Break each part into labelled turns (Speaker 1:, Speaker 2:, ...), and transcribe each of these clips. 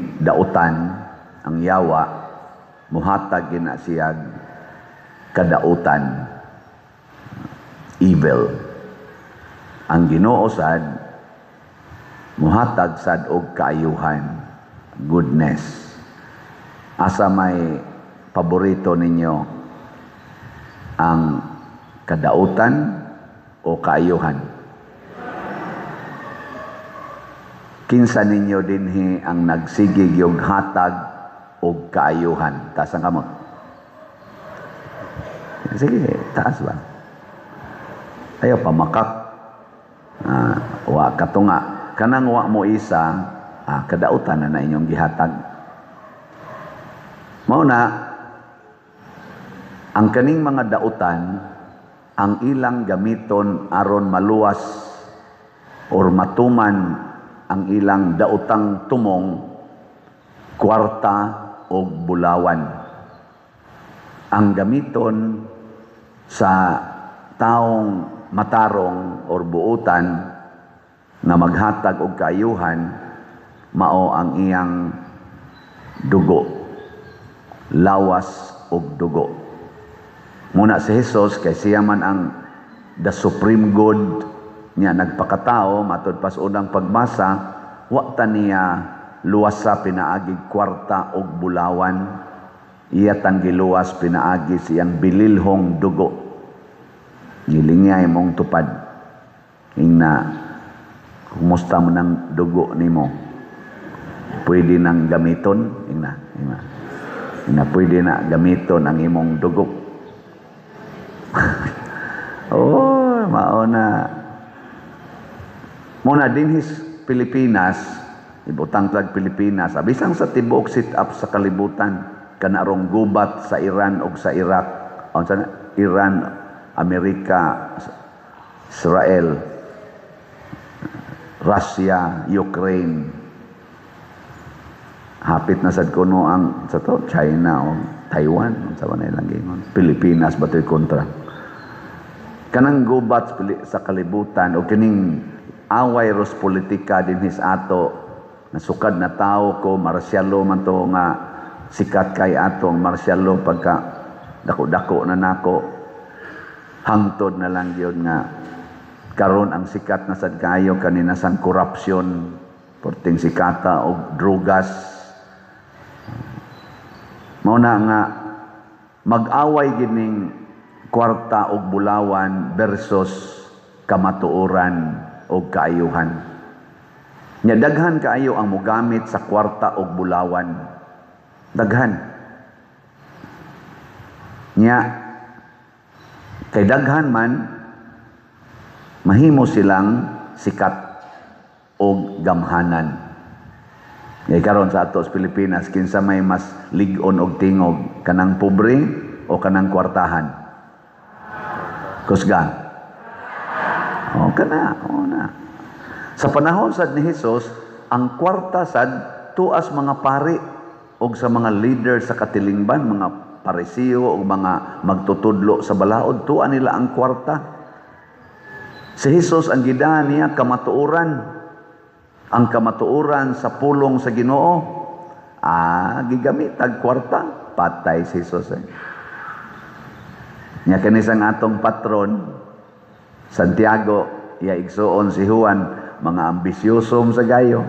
Speaker 1: kining dautan ang yawa muhatag gina siyag kadautan evil. Ang Ginoo sad muhatag sad og kaayuhan, goodness. Asa may paborito ninyo, ang kadautan o kaayuhan? Kinsa ninyo dinhi ang nagsigig yung hatag o kaayuhan? Taas ang kamot. Sige, taas ba? Ayaw pamakak. Wa katunga. Kanang wa mo isa, kadautan na inyong gihatag. Mauna, ang kaning mga dautan, ang ilang gamiton aron maluwas or matuman ang ilang dautang tumong, kwarta o bulawan. Ang gamiton sa taong matarong or buutan na maghatag og kaayuhan, mao ang iyang dugo, lawas og dugo. Muna si Jesus, kay siya man ang the supreme good niya nagpakatao, matod pas unang pagbasa, wa ta niya luwasa pinaagig kwarta og bulawan, iya tang giluwas pinaagi siyang bililhong dugo. Gilingay mong tupad. Ingna, kumusta mo ng dugo nimo? Pwede nang gamiton? Ingna, pwede na gamiton ang imong dugo. Oh, mauna. Muna din his Pilipinas, ibutang tag Pilipinas, abisang sa tibuok sit-up sa kalibutan, kanarong gubat sa Iran o sa Iraq, o sa Iran, Amerika, Israel, Russia, Ukraine. Hapit na sad kuno ang sa to China o Taiwan, sa kanay lang gingon. Pilipinas batoy kontra. Kanang gubat sa kalibutan o kining away ros politika dinhis ato, nasukad na tao ko, marsyalo man to nga sikat kay atong marsyalo pagka dako-dako na nako, hangtod na lang yun nga karon ang sikat na sad kayo kanina sang korupsyon, porting sikata og drugas. Mao na nga mag-away gining kwarta og bulawan versus kamatuoran og kaayuhan. Nya daghan kaayo ang mogamit sa kwarta og bulawan. Daghan. Nya kay daghan man mahimo silang sikat og gamhanan. Ngay karon sa ato sa Pilipinas, kinsa may mas lig-on og tingog, kanang pobre o kanang kwartahan? Kusgan. O kana, o na. Sa panahon sad ni Hesus, ang kwarta sad tuas mga pari og sa mga leader sa katilingban, mga parisiyo o mga magtutudlo sa balaod, tuan nila ang kwarta. Si Hesus ang gidaan niya kamatuoran. Ang kamatuoran sa pulong sa Ginoo, gigamit ang kwarta, patay si Hesus. Nya kanisang atong patron Santiago, iya igsuon si Juan, mga ambisyosom sa gayo.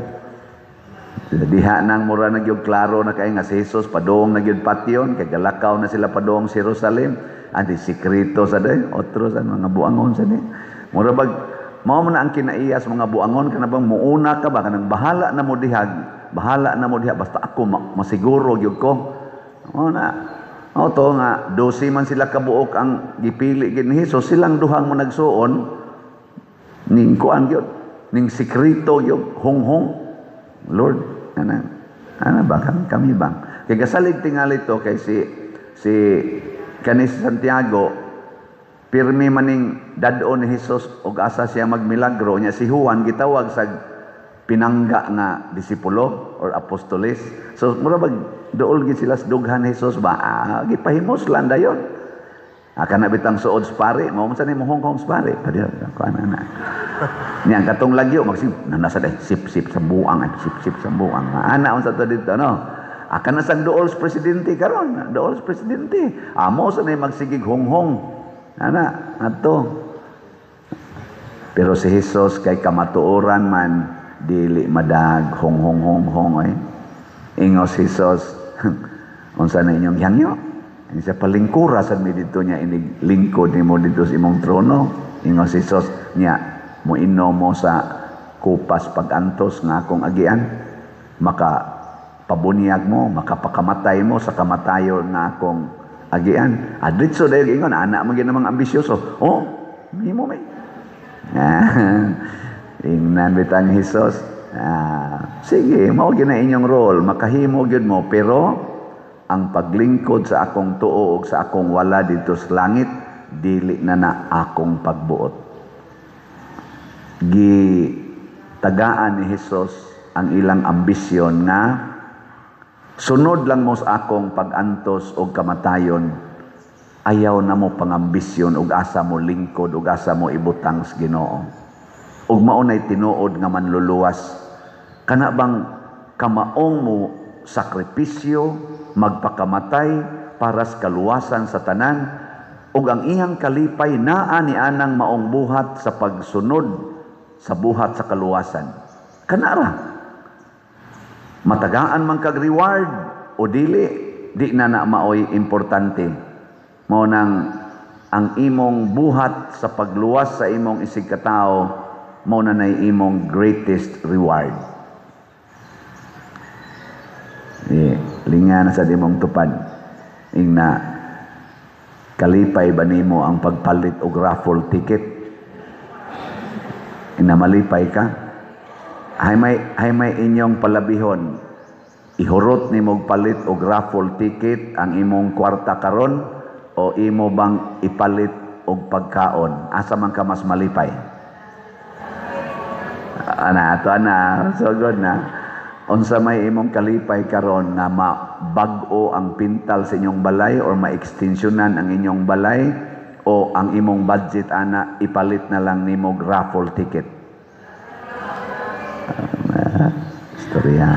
Speaker 1: Diha nang mura na gyud klaro na kay nga si Jesus padong na gyud patyon, kay galakaw na sila padong sa Jerusalem, anti sikreto sa day, otro sa mga buangon sa ni. Mura bag mao man ang kinaiyas mga buangon kana bang muuna ka ba kanang bahala na mo dihag, basta ako masiguro gyud ko. Mao na. O to nga, 12 man sila kabuok ang gipili gid ni Hesus, silang duhang mo nagsuon ning kuan gyud, ning sikreto gyud, honghong. Lord, ana ba kami bang? Kay gasalig tingali to kay si kanis Santiago, pirmi maning dad-on ni Hesus og asa siya magmilagro niya. Si Juan gitawag sa pinangga nga disipulo or apostoles. So mura bag dool gid sila sa dughan ni Hesus ba? Gipahimos lang dayon. Kana bitang suod sa pare, mao man sa ni mohong sa pare. Padiyang kana na. Niyang katong lagyo magsip nasa day sip-sip sa buang, sip-sip sa buang. Ana unsa to dito no? Akan na sang duol sa presidente karon, duol sa presidente. Amo sa nay magsigig honghong. Ana ato. Pero si Jesus kay kamatuoran man dili madag honghong Ingos Jesus. Unsa na inyong hangyo? Sa palingkura sa mi dito niya inig lingkod nimo dito sa imong trono. Ingos Jesus niya mo mo sa kupas pag-antos nga akong agian, maka pabunyag mo, makapakamatay mo sa kamatayon nga akong agian. Adritso dahil ingon, anak mo ginamang ambisyoso. Oh, hindi mo may. Ingnan bitang Jesus. Sige, mao gina inyong role, makahimo gyud mo, pero ang paglingkod sa akong tuo ug sa akong wala dito sa langit, dili na akong pagbuot. Gitagaan ni Jesus ang ilang ambisyon nga sunod lang mo sa akong pag-antos o kamatayon, ayaw na mo pangambisyon ug asa mo lingkod ug asa mo ibutang sa Ginoo. Ug maunay tinuod nga manluluwas, kana bang kamaong mo sakripisyo magpakamatay para sa kaluwasan sa tanan, ug ang iyang kalipay naa ni anang maong buhat sa pagsunod sa buhat sa kaluwasan. Kanara, matagaan man kag reward o dili, di na maoy importante. Mao nang ang imong buhat sa pagluwas sa imong isig katao, mao na nay imong greatest reward. Linga na sa imong tupad. Ingna, kalipay ba nimo ang pagpalit og raffle ticket? Inamalipay ka? Hay may inyong palabihon. Ihurot ni mong palit og raffle ticket ang imong kwarta karon o imo bang ipalit og pagkaon? Asa man ka mas malipay? So good na. Unsa may imong kalipay karon nga mabag-o ang pintal sa inyong balay or ma-extensionan ang inyong balay, o ang imong budget ana ipalit na lang nimo raffle ticket? Istorya.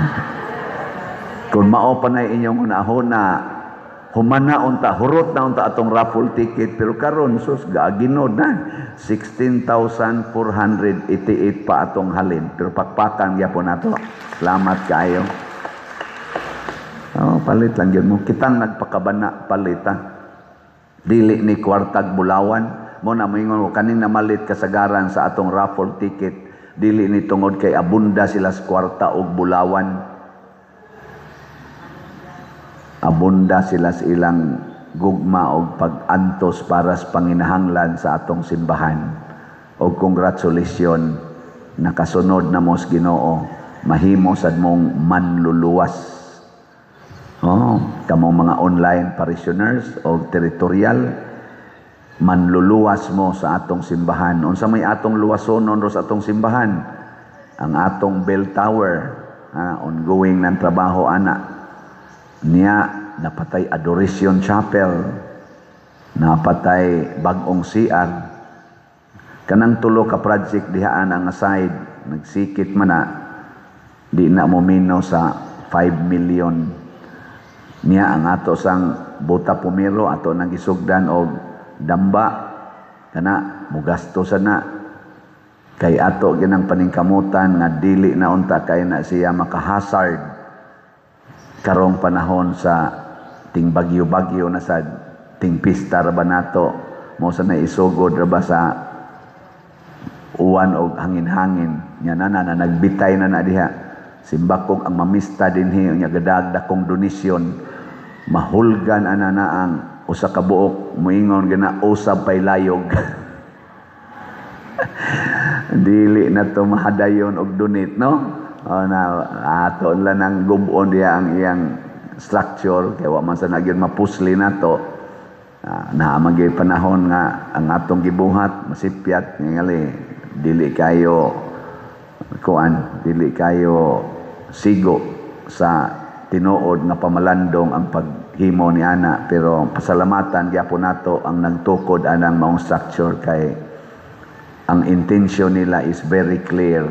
Speaker 1: Kung mao pa na inyong unahon na humana unta, hurot na unta atong raffle ticket, pero karon sus gaginod na 16,488 pa atong halin, pero pakpakan gyapon nato. Salamat kayo. Palit lang yun mo. Kitang nagpakabana palita. Dili ni kwartag bulawan. Mo na moingon ko kaning namalit kasagaran sa atong raffle ticket. Dili ni tungod kay abunda sila sa kwarta og bulawan. Abunda sila sa ilang gugma og pag-antos para sa panginahanglan sa atong simbahan. Og congratulations, nakasunod na mo sa Ginoo. Mahimo sad mong manluluwas. Kamong mga online parishioners o territorial, manluluwas mo sa atong simbahan. Unsa may atong luwasonon ro sa atong simbahan? Ang atong bell tower, ongoing ng trabaho ana. Niya napatay adoration chapel, napatay bagong CR. Kanang tulo ka project dihaan ang aside, nagsikit man na, di na mo minaw sa 5 million. Niya ang ato sang buta pumiro ato nang isugdan og damba kana mugasto sana kay ato ginang paningkamutan nga dili na unta kay na siya makahazard karong panahon sa ting bagyo-bagyo na sa ting pista ra ba nato mo sa naisugod ra ba sa uwan og hangin-hangin nya na nagbitay na diha simbakog ang mamista dinhi nya gadagdag kong donasyon mahulgan ana na ang usa ka buok moingon gina usab pay layog. Dili na to mahadayon og donate no. Na ato lang nang gubon diya ang iyang structure kay wa man sa nagyud mapusli nato. Na magay panahon nga ang atong gibuhat masipyat ngali dili kayo sigo sa tinuod nga pamalandong ang paghimo ni ana, pero pasalamatan gyapon nato ang nagtukod anang maong structure kay ang intention nila is very clear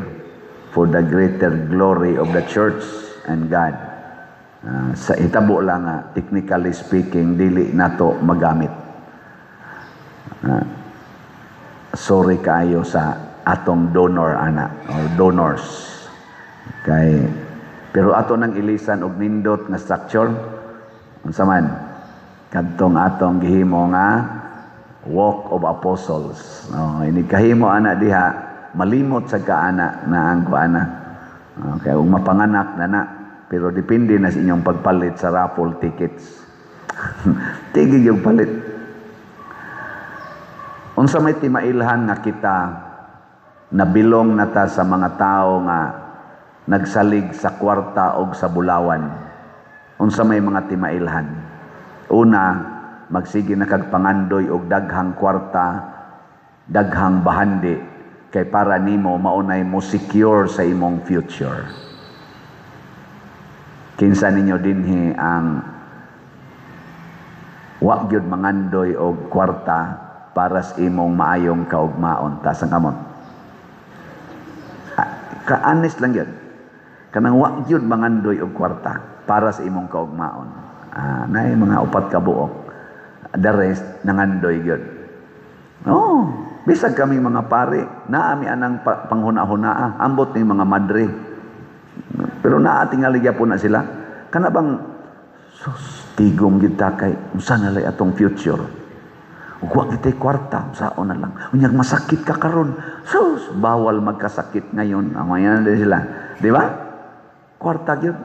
Speaker 1: for the greater glory of the church and God. Sa itabo lang technically speaking, dili nato magamit. Sorry kayo sa atong donor or donors. Pero ato nang ilisan og nindot nga structure unsa man kadtong atong gihimo nga walk of apostles. Ini kahimo ana diha malimot sa kaana na ang kuana. Kaya kung mapanganak na pero depende na sa inyong pagpalit sa raffle tickets. Tigil yung palit. Unsa may timailhan nga kita nabilong nata sa mga tao nga nagsalig sa kwarta o sa bulawan. Unsa may mga timailhan. Una, magsige na kag pangandoy og daghang kwarta, daghang bahandi kay para nimo maunay mo secure sa imong future. Kinsa ninyo dinhi ang wa gyud mangandoy og kwarta para sa imong maayong kaugmaon ta sang kamot. Ka-honest lang yun. Kanang wa gyud mangandoy og kwarta para sa imong kaugmaon. Nay mga upat ka buok. The rest nangandoy gyud. Bisag kami mga pare, naami anang panghuna-hunaa, ambot ning mga madre. Pero naatingali gyapon na sila. Kana bang tigom gid ta kay unsa na lay atong future. Ug wa kitay kwarta, saon na lang. Unyag masakit ka karon. Bawal magkasakit ngayon. Amayan na sila. Di ba? Kwarta gyud.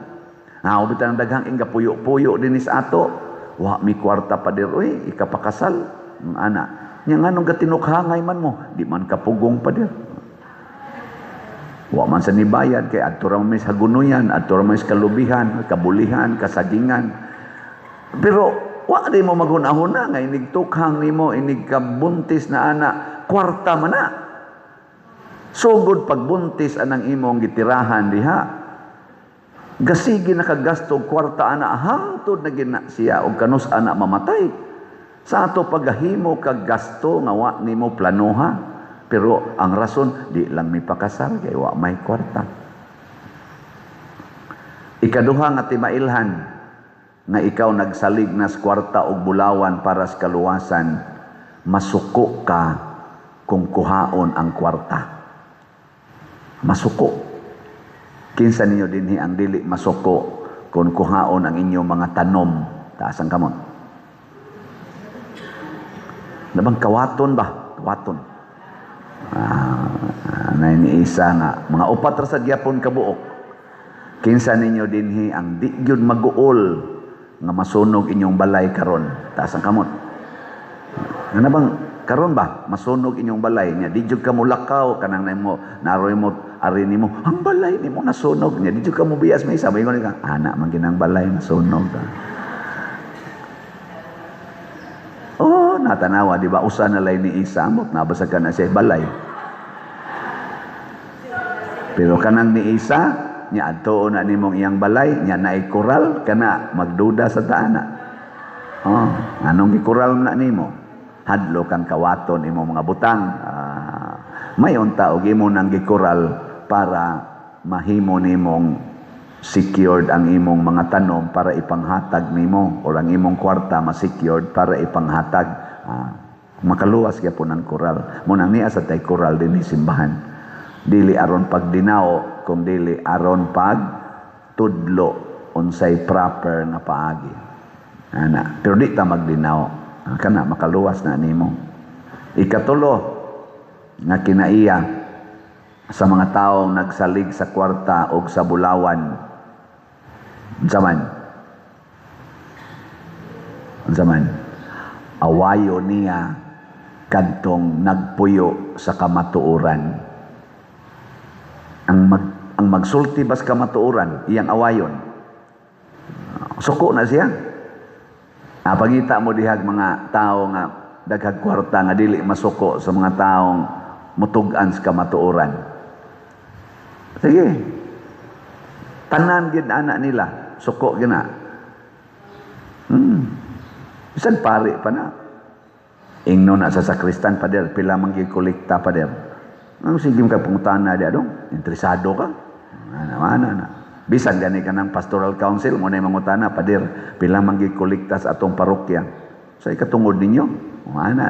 Speaker 1: Ubitan ang daghang inga puyo-puyo dinis ato. Wa mi kwarta pa dir oy, ikapakasal. Ana. Nya nganong gatinukhangay man mo, di man kapugong pa dir. Wa man sa nibayad kay adto ra may hagunuyan, adto ra may kalubihan, kabulihan, kasagingan. Pero wa di mo maghuna-huna nga inig tukhang nimo, inig kabuntis na ana, kwarta man na. Sugod pagbuntis anang imong gitirahan diha. Gasigi nakagasto og kwarta ana hangtod na gina siya og kanus ana mamatay. Sa ato paghahimo kag gasto nga wa nimo planuha, pero ang rason di lang mi pakasal kay wa may kwarta. Ikaduha nga timailhan nga ikaw nagsalig na sa kwarta og bulawan para sa kaluwasan, masuko ka kung kuhaon ang kwarta. Masuko. Kinsa ninyo dinhi ang dili masuko kung kuhaon ang inyong mga tanom taas ang kamot. Nabang kawaton ba? Kawaton. Na iniisa nga. Mga upat ra sa gyapon kabuok. Kinsa ninyo dinhi ang di gyud maguol nga masunog inyong balay karon. Taas ang kamot. Nga bang karon ba? Masunog inyong balay niya. Di gyud ka mo lakaw. Kanang nimo, naroy mo, ari nimo, ang balay nimo nasunog niya. Di gyud ka mo biyas may isa. Mayon ka, anak man ginang balay nasunog. Natanawa, di ba? Usa na lay ni isa, amot nabasag ka na siya balay. Pero kanang ni isa, niya adto na nimong iyang balay, niya naay koral, kana magduda sa taana. Anong gikoral na nimo? Hadlo kang kawaton imo mga butang. May unta og imo nang gikoral para mahimo nimong secured ang imong mga tanom para ipanghatag nimo o ang imong kwarta ma-secured para ipanghatag. Makaluwas gyapon ang koral. Munang niya sa tay koral din simbahan. Dili aron pagdinao kung dili aron pag tudlo unsay proper na paagi. Pero di ta magdinao. Kana makaluwas na nimo. Ikatulo nga kinaiya sa mga taong nagsalig sa kwarta o sa bulawan. Zaman. Awayo niya kadtong nagpuyo sa kamatuoran. Ang magsulti bas kamatuoran, iyang awayon. Suko na siya. Pangita mo dihag mga tao nga daghag kwarta nga dili masuko sa mga taong mutugan sa kamatuoran. Sige. Tanan gid anak nila, suko gina. Bisan pare pa na. Ingno na sa sakristan pader, pila man gyud kolekta pader. Ang sige ka pungutana di adong, interesado ka? Ana. Bisan gani ka ng pastoral council, mo na yung mangutana, padir, pila manggikolekta sa atong parokya. Sa ikatungod ninyo, ana.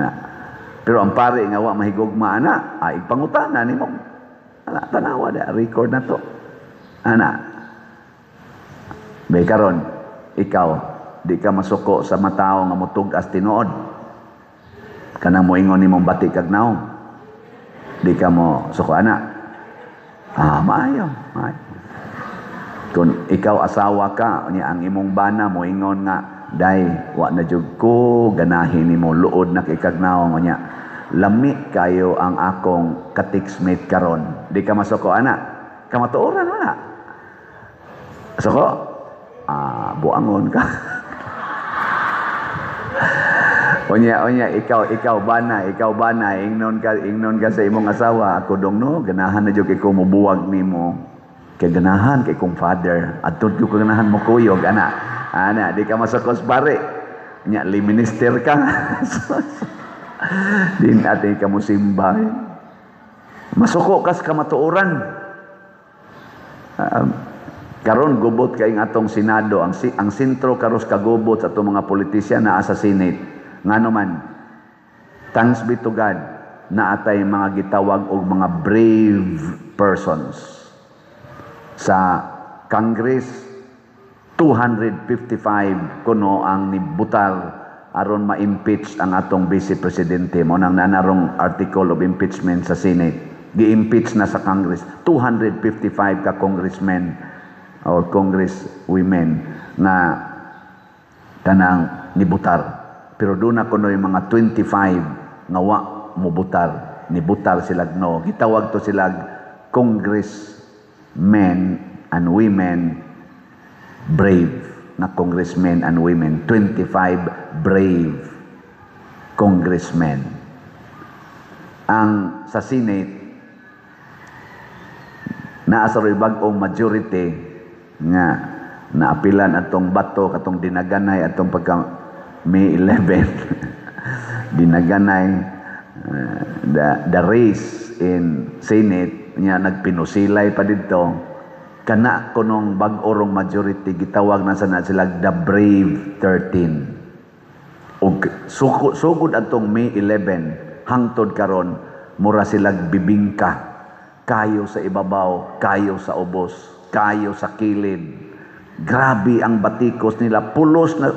Speaker 1: Pero ang pare nga wa mahigugma ana, ay pangutana nimo. Ana, tanawa da, record na to. Ana. Bay karon, ikaw, di ka masuko sa matao nga mutug-as tinuod. Kanang moingon nimong bati kag naong. Di ka mo suko ana. Maayo. Kung ikaw asawa ka, niya ang imong bana mo ingon nga, day, wa na jud ko ganahin nimo luod na kay kagnaw niya. Lami kayo ang akong ka-textmate karon. Di ka masuko ana. Kamatuoran wala. Suko? Buangon ka. Onya, ikaw bana, ingnon ka sa imong asawa, ako dong no, ganahan na jud kay ko mubuwag nimo. Kay ganahan kay kong father, adtod ko ganahan mo kuyog ana, di ka masakos pare. Nya minister ka. Din ate ka mo simba. Masuko kas kamatuoran. Karon gubot kay atong Senado, ang sentro karos kagubot sa atong mga politisyan naa sa Senate. Ngano man, thanks be to God, na atay mga gitawag og mga brave persons. Sa Congress, 255 kuno ang nibutar aron ma-impeach ang atong Vice Presidente. Mo nang nanarong article of impeachment sa Senate. Gi-impeach na sa Congress. 255 ka congressmen or congresswomen na kanang nibutar. Pero doon ako no yung mga 25 nga wa mubutar. Nibutar sila no. Gitawag to sila congressmen and women brave. Na congressmen and women. 25 brave congressmen. Ang sa Senate, naasa rin bagong majority nga naapilan atong bato, katong dinaganay, atong pagka May 11 dinaganay the race in Senate niya nagpinusilay pa dito kana kunong bag-orong majority gitawag na sana sila the Brave 13 ug sugod atong May 11 hangtod karon mura sila bibingka kayo sa ibabaw, kayo sa ubos, kayo sa kilid. Grabe ang batikos nila. Pulos na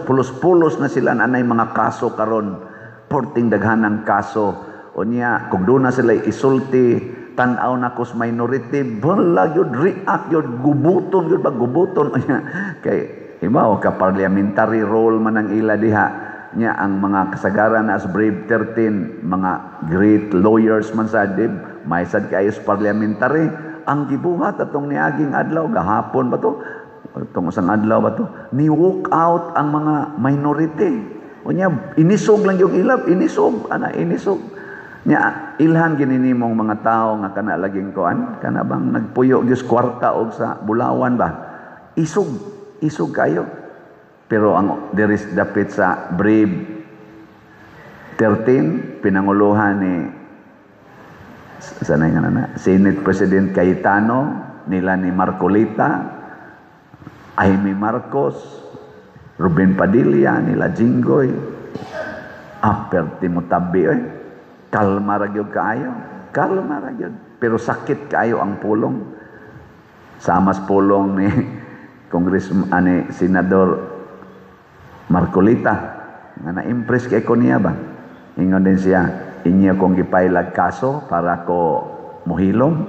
Speaker 1: sila nanay mga kaso karon. Porting daghanang kaso. O niya, kung doon na sila isulti, tanaw na kus minority, bala yun, react yun, gubuton yun, gubuton. O niya, kay, ibaw, ka-parliamentary role man ang ila diha. Niya, ang mga kasagaran as Brave 13, mga great lawyers man sa dib, may sad kayo sa parliamentary, ang gibuhat atong niaging adlaw, gahapon ba to? Itong isang adlaw ba to? Ni-walk out ang mga minority. O niya, inisog lang yung ilap. Inisog. Niya, ilhan gininimong mga tao nga kana laging kuan. Kana bang nagpuyo Diyos kwarta o sa Bulawan ba? Isog kayo. Pero ang there is dapit sa Brave 13, pinanguluhan ni sanay nga na, Senate President Cayetano, nila ni Marcolita, Jaime Marcos, Ruben Padilla, nila Jinggoy, Timothy, kalma ra gyud kaayo. Pero sakit kaayo ang pulong. Samas pulong ni Congressman Senador Marcolita. Nga na-impress kay ko niya ba? Ingon din siya, inyo kong gipailag kaso para ko muhilom.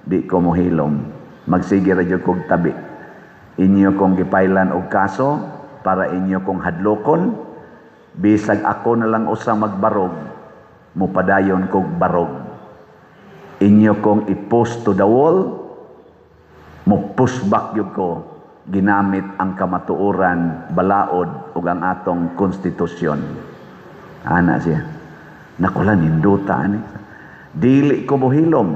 Speaker 1: Di ko muhilom. Magsige ra gyud kog tabi. Inyo kong gipailan og kaso para inyo kong hadlokon, bisag ako na lang usa magbarog, mupadayon kog barog. Inyo kong i-post to the wall, mo-push back yun ko, ginamit ang kamatuoran, balaod, ug ang atong konstitusyon. Ana siya. Nakulan, hinduta. Dili ko muhilom,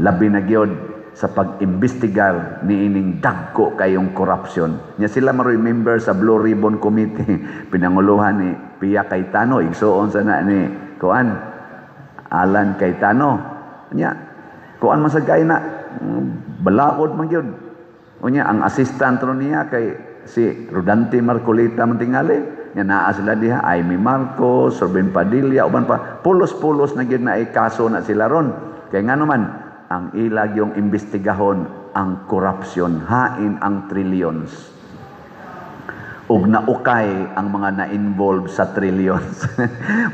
Speaker 1: labi na gyud sa pag-imbestigar ni ining dagko kayong korupsyon. Nya sila maroy member sa Blue Ribbon Committee, pinanguluhan ni Pia Cayetano, igsuon sa na ni Kuan, Alan Cayetano. Nya, kuan man sa gay na, balaod man yun. Unya, ang assistant ron niya kay si Rodante Marcolita man tingali, nya naa sila diha, Amy Marcos, Ruben Padilla, uban pa, pulos-pulos na gyud na kaso na sila ron. Kay nga naman, ang ilag yung imbestigahon ang corruption, hain ang trillions. Ug naukay ang mga na-involved sa trillions.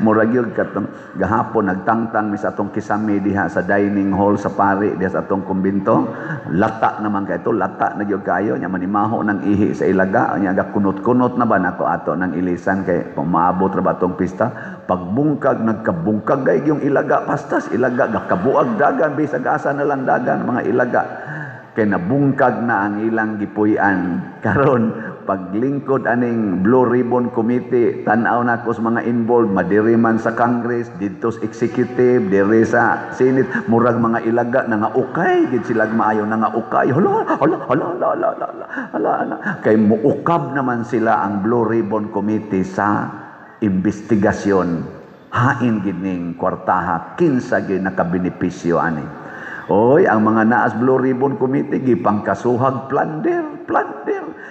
Speaker 1: Murag yun katong gahapon nagtangtang mi sa atong kisame diha sa dining hall sa pari diha sa atong kumbinto. Lata naman kay ito, lata na gyud kayo nya manimaho ng ihi sa ilaga nya gakunot-kunot na ba nato ato ng ilisan kay maabot ra ba atong pista. Pagbungkag nagkabungkag gay yung ilaga pastas ilaga gakabuag dagan bisag asa na lang dagan mga ilaga. Kay nabungkag na ang ilang gipuy-an karon paglingkod aning Blue Ribbon Committee tan-aw na ko sa mga involved madiri man sa Congress dito sa executive diri sa Senate murag mga ilaga nga ukay gid sila maayo nga ukay hala kay muukab naman sila ang Blue Ribbon Committee sa investigasyon hain gid ning kwartaha kinsa gid nakabenepisyo ani. Oy, ang mga naas Blue Ribbon Committee gipangkasuhag plunder.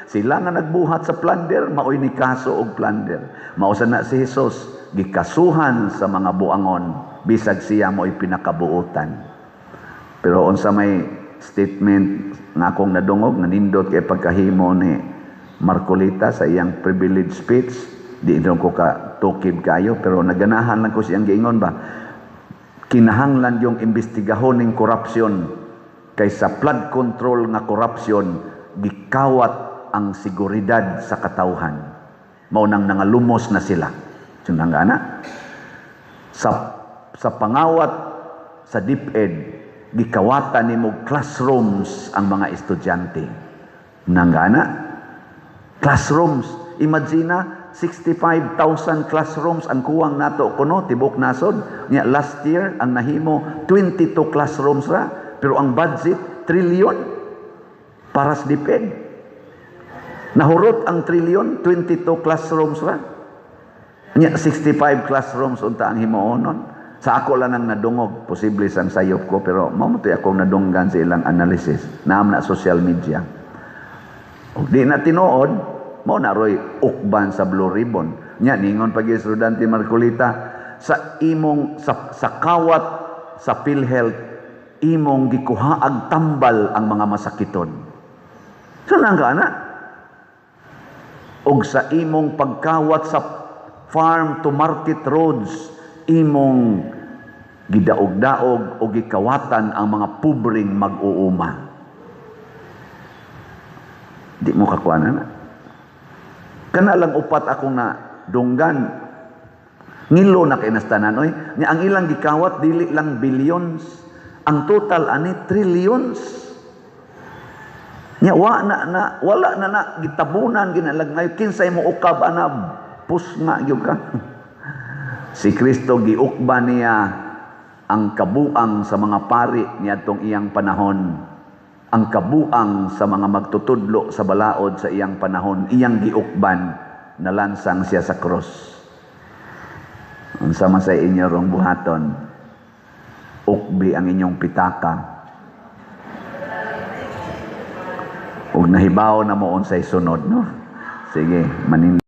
Speaker 1: Sila nga nagbuhat sa plunder, maoy ni kaso og plunder. Mausa na si Jesus gikasuhan sa mga buangon bisag siya mo'y pinakabuutan. Pero unsa may statement nga akong nadungog nanindot kay pagkahimo ni Marcolita sa iyang privilege speech, di ko ka tukib kayo pero naganahan lang ko siyang giingon ba. Kinahanglan yung imbestigahon ng korupsyon kaysa flood control nga korupsyon gikawat ang seguridad sa katawhan maunang nangalumos na sila sunang ana sa pangawat sa DepEd gikawatan nimo classrooms ang mga estudyante nang ana classrooms imagine 65,000 classrooms ang kuwang nato kuno tibok nasod nya last year ang nahimo 22 classrooms ra pero ang budget trillion para sa DepEd nahurot ang trillion 22 classrooms ra nya 65 classrooms unta ang himuonon sa ako lang ang nadungog posible sang sayop ko pero mao mo'y akong nadunggan sa ilang analysis naam na social media ug di na tinuod mo na roy ukban sa Blue Ribbon nya ningon pag Rodante Marcolita sa imong sa kawat sa PhilHealth imong gikuhaag tambal ang mga masakiton so nang kana og sa imong pagkawat sa farm to market roads imong gidaog-daog o gikawatan ang mga pubring mag-uuma di mo kakuanan na kana lang upat akong na dunggan ngilo na kay nastanan oy nya ang ilang gikawat dili lang billions ang total ani trillions nya wala na gitabunan ginalag ngayon kinsay mo ukab ana pusnga gyud ka si Kristo giukba niya ang kabuang sa mga pari niadtong iyang panahon ang kabuang sa mga magtutudlo sa balaod sa iyang panahon, iyang giukban, nalansang siya sa cross. Unsa man sa inyo rong buhaton, ukbi ang inyong pitaka. Ug nahibaw na mo unsay sunod, no? Sige, manin